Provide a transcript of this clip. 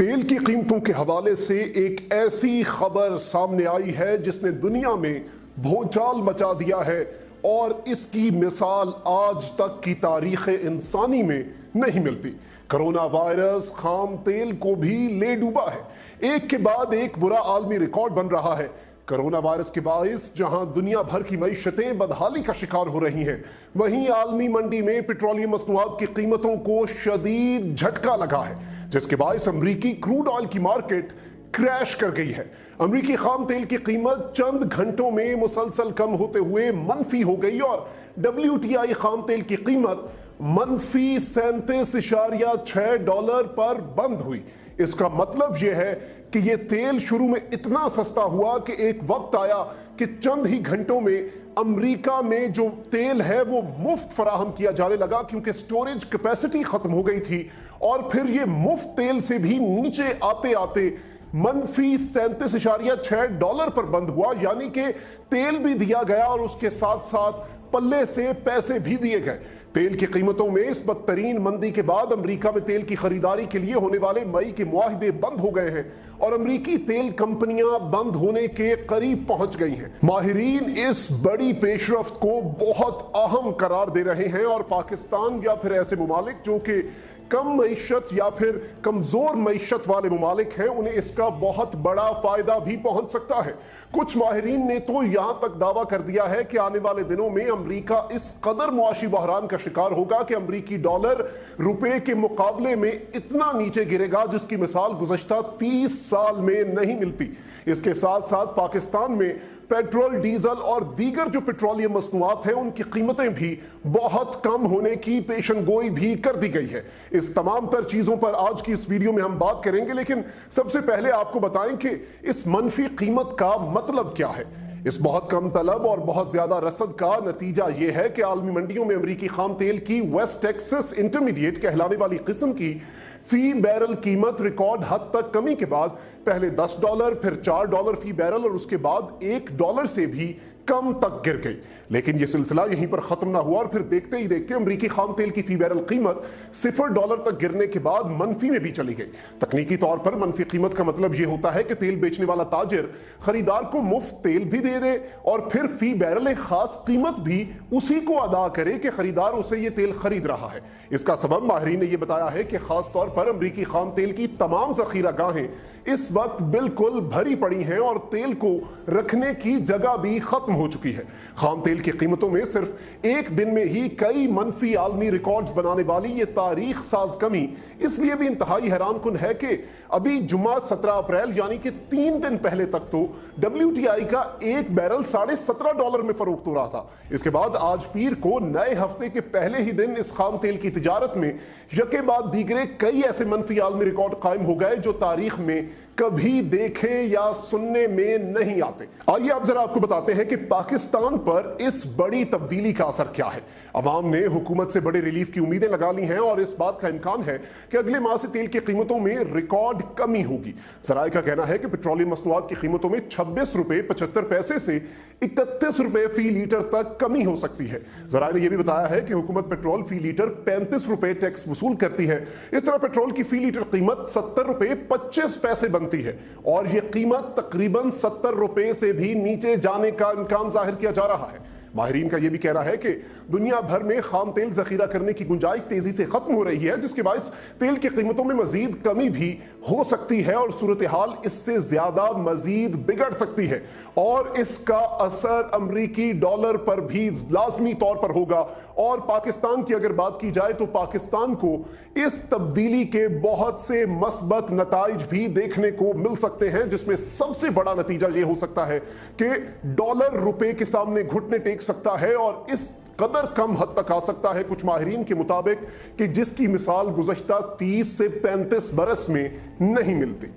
तेल की कीमतों के हवाले से एक ऐसी खबर सामने आई है जिसने दुनिया में भूचाल मचा दिया है और इसकी मिसाल आज तक की तारीख इंसानी में नहीं मिलती। कोरोना वायरस खाम तेल को भी ले डूबा है। एक के बाद एक बुरा आलमी रिकॉर्ड बन रहा है। कोरोना वायरस के बाइस जहां दुनिया भर की मईशतें बदहाली का शिकार हो रही हैं, वहीं आलमी मंडी में पेट्रोलियम मसनूआत की कीमतों को शदीद झटका लगा है, जिसके बाइस अमरीकी क्रूड ऑयल की मार्केट क्रैश कर गई है। अमरीकी खाम तेल की कीमत चंद घंटों में मुसलसल कम होते हुए मनफी हो गई और WTI खाम तेल की कीमत मनफी $37.6 पर बंद हुई। इसका मतलब यह है कि यह तेल शुरू में इतना सस्ता हुआ कि एक वक्त आया कि चंद ही घंटों में अमेरिका में जो तेल है वो मुफ्त फराहम किया जाने लगा, क्योंकि स्टोरेज कैपेसिटी खत्म हो गई थी। और फिर ये मुफ्त तेल से भी नीचे आते आते मनफी $37.6 पर बंद हुआ, यानी कि तेल भी दिया गया और उसके साथ साथ पल्ले से पैसे भी दिए गए। तेल की कीमतों में इस बदतरीन मंदी के बाद अमेरिका में तेल की खरीदारी के लिए होने वाले मई के मुआहदे बंद हो गए हैं और अमेरिकी तेल कंपनियां बंद होने के करीब पहुंच गई हैं। माहिरीन इस बड़ी पेशरफ्त को बहुत अहम करार दे रहे हैं और पाकिस्तान या फिर ऐसे मुमालिक जो कि कम मईशत या फिर कमजोर मईशत वाले मुमालिक हैं, उन्हें इसका बहुत बड़ा फायदा भी पहुंच सकता है। कुछ माहिरीन ने तो यहां तक दावा कर दिया है कि आने वाले दिनों में अमेरिका इस कदर मुआशी बहरान का शिकार होगा कि अमेरिकी डॉलर रुपए के मुकाबले में इतना नीचे गिरेगा जिसकी मिसाल गुज़श्ता 30 साल में नहीं मिलती। इसके साथ साथ पाकिस्तान में पेट्रोल, डीजल और दीगर जो पेट्रोलियम मसनूआत हैं उनकी कीमतें भी बहुत कम होने की पेशनगोई भी कर दी गई है। इस तमाम तर चीजों पर आज की इस वीडियो में हम बात करेंगे, लेकिन सबसे पहले आपको बताएं कि इस मनफी कीमत का मतलब क्या है। इस बहुत कम तलब और बहुत ज्यादा रसद का नतीजा यह है कि आलमी मंडियों में अमेरिकी खाम तेल की वेस्ट टेक्सास इंटरमीडिएट कहलाने वाली किस्म की फी बैरल कीमत रिकॉर्ड हद तक कमी के बाद पहले $10, फिर $4 फी बैरल और उसके बाद $1 से भी कम तक गिर गई। लेकिन यह सिलसिला यहीं पर खत्म ना हुआ और फिर देखते ही देखते अमेरिकी खाम तेल की फी बैरल कीमत $0 तक गिरने के बाद मनफी में भी चली गई। तकनीकी तौर पर मनफी कीमत का मतलब यह होता है कि तेल बेचने वाला ताजिर खरीदार को मुफ्त तेल भी दे दे और फिर फी बैरल एक खास कीमत भी उसी को अदा करे कि खरीदार उसे यह तेल खरीद रहा है। इसका सबब माहिरीन ने यह बताया है कि खास तौर पर अमेरिकी खाम तेल की तमाम जखीरा गाहें इस वक्त बिल्कुल भरी पड़ी हैं और तेल को रखने की जगह भी खत्म हो चुकी है। खाम तेल की कीमतों में सिर्फ एक दिन में ही कई मनफी आलमी रिकॉर्ड्स बनाने वाली ये तारीख साज कमी इसलिए भी इंतहाई हैरानकुन है कि अभी जुम्मा 17 अप्रैल यानी कि 3 दिन पहले तक तो WTI का एक बैरल $17.5 में फरोख्त हो रहा था। इसके बाद आज पीर को नए हफ्ते के पहले ही दिन इस खाम तेल की तिजारत में यके बाद दीगरे कई ऐसे मनफी आलमी रिकॉर्ड कायम हो गए जो तारीख में कभी देखे या सुनने में नहीं आते। आइए अब जरा आपको बताते हैं कि पाकिस्तान पर इस बड़ी तब्दीली का असर क्या है। अवाम ने हुकूमत से बड़े रिलीफ की उम्मीदें लगा ली हैं और इस बात का इम्कान है कि अगले माह से तेल की कीमतों में रिकॉर्ड कमी होगी। ज़राए का कहना है कि पेट्रोलियम मसनूआत की कीमतों में $26.75 से $31 फी लीटर तक कमी हो सकती है। ज़राए ने यह भी बताया है कि हुकूमत पेट्रोल फी लीटर $35 टैक्स वसूल करती है। इस तरह पेट्रोल की फी लीटर कीमत $70.25 बनती है और यह कीमत तकरीबन $70 से भी नीचे जाने का इम्कान जाहिर किया जा रहा है। माहिरीन का यह भी कहना है कि दुनिया भर में खाम तेल जखीरा करने की गुंजाइश तेजी से खत्म हो रही है, जिसके बायस तेल की कीमतों में मजीद कमी भी हो सकती है और सूरत हाल इससे ज्यादा मजीद बिगड़ सकती है और इसका असर अमरीकी डॉलर पर भी लाजमी तौर पर होगा। और पाकिस्तान की अगर बात की जाए तो पाकिस्तान को इस तब्दीली के बहुत से मस्बत नताइज भी देखने को मिल सकते हैं, जिसमें सबसे बड़ा नतीजा यह हो सकता है कि डॉलर रुपए के सामने घुटने टेक सकता है और इस कदर कम हद तक आ सकता है कुछ माहिरीन के मुताबिक कि जिसकी मिसाल गुज़श्ता 30 से 35 बरस में नहीं मिलती।